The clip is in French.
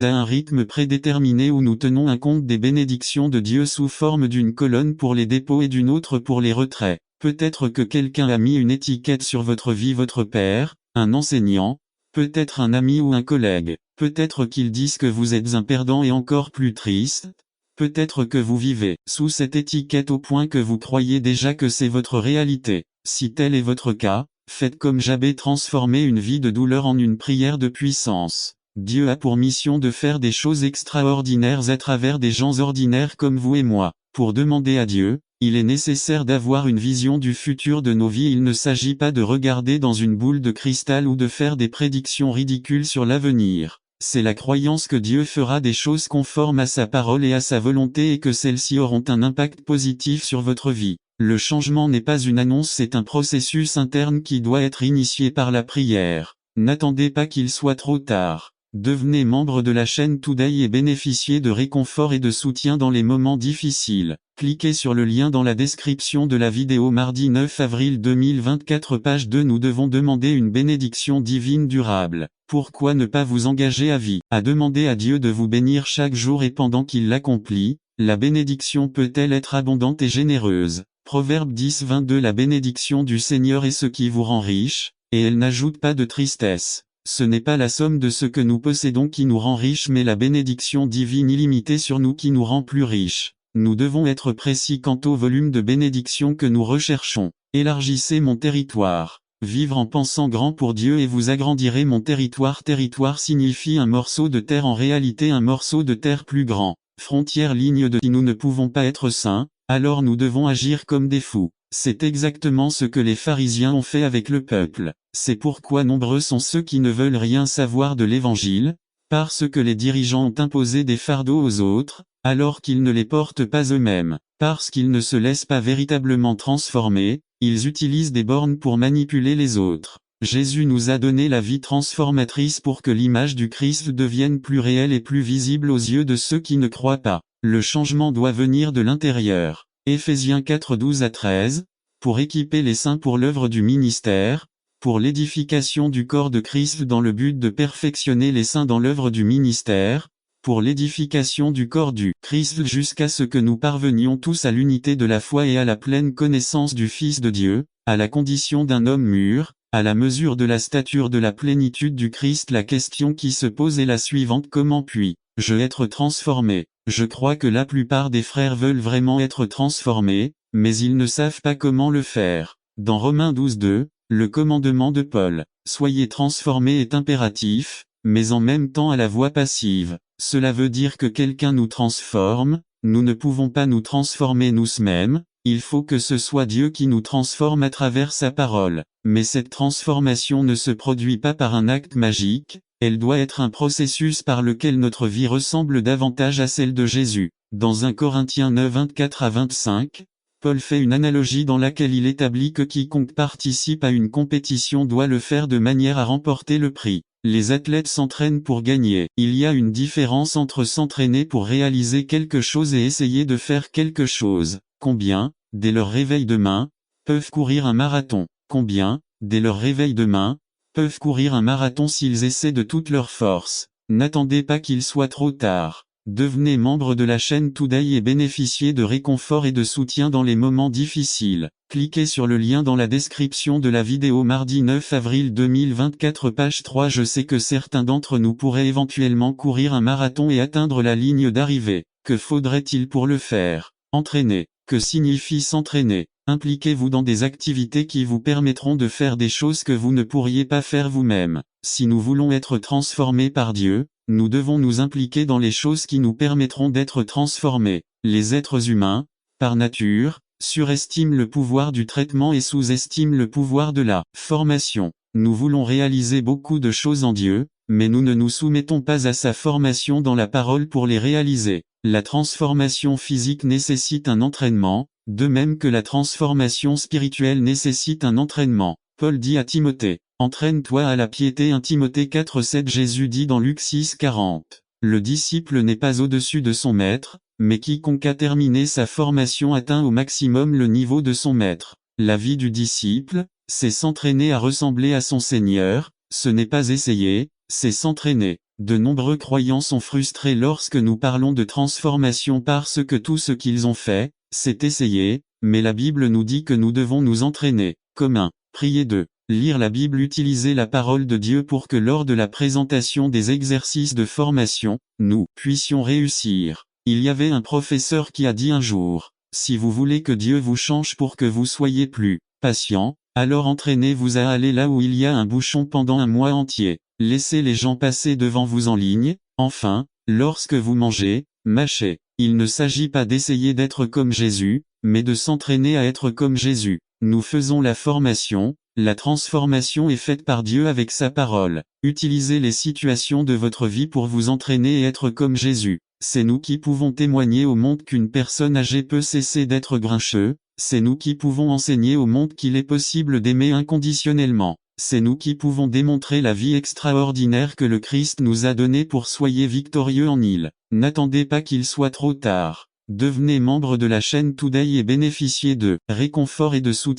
à un rythme prédéterminé où nous tenons un compte des bénédictions de Dieu sous forme d'une colonne pour les dépôts et d'une autre pour les retraits. Peut-être que quelqu'un a mis une étiquette sur votre vie, votre père, un enseignant, peut-être un ami ou un collègue. Peut-être qu'ils disent que vous êtes un perdant et encore plus triste. Peut-être que vous vivez sous cette étiquette au point que vous croyez déjà que c'est votre réalité. Si tel est votre cas, faites comme Jabez, transformez une vie de douleur en une prière de puissance. Dieu a pour mission de faire des choses extraordinaires à travers des gens ordinaires comme vous et moi. Pour demander à Dieu, il est nécessaire d'avoir une vision du futur de nos vies. Il ne s'agit pas de regarder dans une boule de cristal ou de faire des prédictions ridicules sur l'avenir. C'est la croyance que Dieu fera des choses conformes à sa parole et à sa volonté et que celles-ci auront un impact positif sur votre vie. Le changement n'est pas une annonce, c'est un processus interne qui doit être initié par la prière. N'attendez pas qu'il soit trop tard. Devenez membre de la chaîne Today et bénéficiez de réconfort et de soutien dans les moments difficiles. Cliquez sur le lien dans la description de la vidéo. Mardi 9 avril 2024, page 2. Nous devons demander une bénédiction divine durable. Pourquoi ne pas vous engager à vie, à demander à Dieu de vous bénir chaque jour et pendant qu'il l'accomplit, la bénédiction peut-elle être abondante et généreuse? Proverbe 10-22. La bénédiction du Seigneur est ce qui vous rend riche, et elle n'ajoute pas de tristesse. Ce n'est pas la somme de ce que nous possédons qui nous rend riches, mais la bénédiction divine illimitée sur nous qui nous rend plus riches. Nous devons être précis quant au volume de bénédiction que nous recherchons. Élargissez mon territoire. Vivre en pensant grand pour Dieu et vous agrandirez mon territoire. Territoire signifie un morceau de terre, en réalité un morceau de terre plus grand. Frontière, ligne de. Si nous ne pouvons pas être saints, alors nous devons agir comme des fous. C'est exactement ce que les pharisiens ont fait avec le peuple. C'est pourquoi nombreux sont ceux qui ne veulent rien savoir de l'Évangile, parce que les dirigeants ont imposé des fardeaux aux autres, alors qu'ils ne les portent pas eux-mêmes. Parce qu'ils ne se laissent pas véritablement transformer, ils utilisent des bornes pour manipuler les autres. Jésus nous a donné la vie transformatrice pour que l'image du Christ devienne plus réelle et plus visible aux yeux de ceux qui ne croient pas. Le changement doit venir de l'intérieur. Éphésiens 4-12-13, pour équiper les saints pour l'œuvre du ministère, pour l'édification du corps de Christ dans le but de perfectionner les saints dans l'œuvre du ministère, pour l'édification du corps du Christ jusqu'à ce que nous parvenions tous à l'unité de la foi et à la pleine connaissance du Fils de Dieu, à la condition d'un homme mûr, à la mesure de la stature de la plénitude du Christ. La question qui se pose est la suivante: comment puis-je être transformé? Je crois que la plupart des frères veulent vraiment être transformés, mais ils ne savent pas comment le faire. Dans Romains 12-2, le commandement de Paul, soyez transformés, est impératif, mais en même temps à la voix passive. Cela veut dire que quelqu'un nous transforme, nous ne pouvons pas nous transformer nous-mêmes, il faut que ce soit Dieu qui nous transforme à travers sa parole. Mais cette transformation ne se produit pas par un acte magique, elle doit être un processus par lequel notre vie ressemble davantage à celle de Jésus. Dans 1 Corinthiens 9-24-25, Paul fait une analogie dans laquelle il établit que quiconque participe à une compétition doit le faire de manière à remporter le prix. Les athlètes s'entraînent pour gagner. Il y a une différence entre s'entraîner pour réaliser quelque chose et essayer de faire quelque chose. Combien, dès leur réveil demain, peuvent courir un marathon? Combien, dès leur réveil demain, peuvent courir un marathon s'ils essaient de toute leur force? N'attendez pas qu'il soit trop tard. Devenez membre de la chaîne Today et bénéficiez de réconfort et de soutien dans les moments difficiles. Cliquez sur le lien dans la description de la vidéo. Mardi 9 avril 2024, page 3. Je sais que certains d'entre nous pourraient éventuellement courir un marathon et atteindre la ligne d'arrivée. Que faudrait-il pour le faire? Entraîner. Que signifie s'entraîner? Impliquez-vous dans des activités qui vous permettront de faire des choses que vous ne pourriez pas faire vous-même. Si nous voulons être transformés par Dieu, nous devons nous impliquer dans les choses qui nous permettront d'être transformés. Les êtres humains, par nature, surestiment le pouvoir du traitement et sous-estiment le pouvoir de la formation. Nous voulons réaliser beaucoup de choses en Dieu, mais nous ne nous soumettons pas à sa formation dans la parole pour les réaliser. La transformation physique nécessite un entraînement, de même que la transformation spirituelle nécessite un entraînement. Paul dit à Timothée, entraîne-toi à la piété. 1 Timothée 4-7. Jésus dit dans Luc 6-40, le disciple n'est pas au-dessus de son maître, mais quiconque a terminé sa formation atteint au maximum le niveau de son maître. La vie du disciple, c'est s'entraîner à ressembler à son Seigneur, ce n'est pas essayer, c'est s'entraîner. De nombreux croyants sont frustrés lorsque nous parlons de transformation parce que tout ce qu'ils ont fait, c'est essayer, mais la Bible nous dit que nous devons nous entraîner. Comme 1. Prier 2. Lire la Bible. Utiliser la parole de Dieu pour que lors de la présentation des exercices de formation, nous puissions réussir. Il y avait un professeur qui a dit un jour, si vous voulez que Dieu vous change pour que vous soyez plus patient, alors entraînez-vous à aller là où il y a un bouchon pendant un mois entier. Laissez les gens passer devant vous en ligne. Enfin, lorsque vous mangez, mâchez. Il ne s'agit pas d'essayer d'être comme Jésus, mais de s'entraîner à être comme Jésus. Nous faisons la formation, la transformation est faite par Dieu avec sa parole. Utilisez les situations de votre vie pour vous entraîner et être comme Jésus. C'est nous qui pouvons témoigner au monde qu'une personne âgée peut cesser d'être grincheux, c'est nous qui pouvons enseigner au monde qu'il est possible d'aimer inconditionnellement. C'est nous qui pouvons démontrer la vie extraordinaire que le Christ nous a donnée pour soyez victorieux en il. N'attendez pas qu'il soit trop tard. Devenez membre de la chaîne Today et bénéficiez de réconfort et de soutien.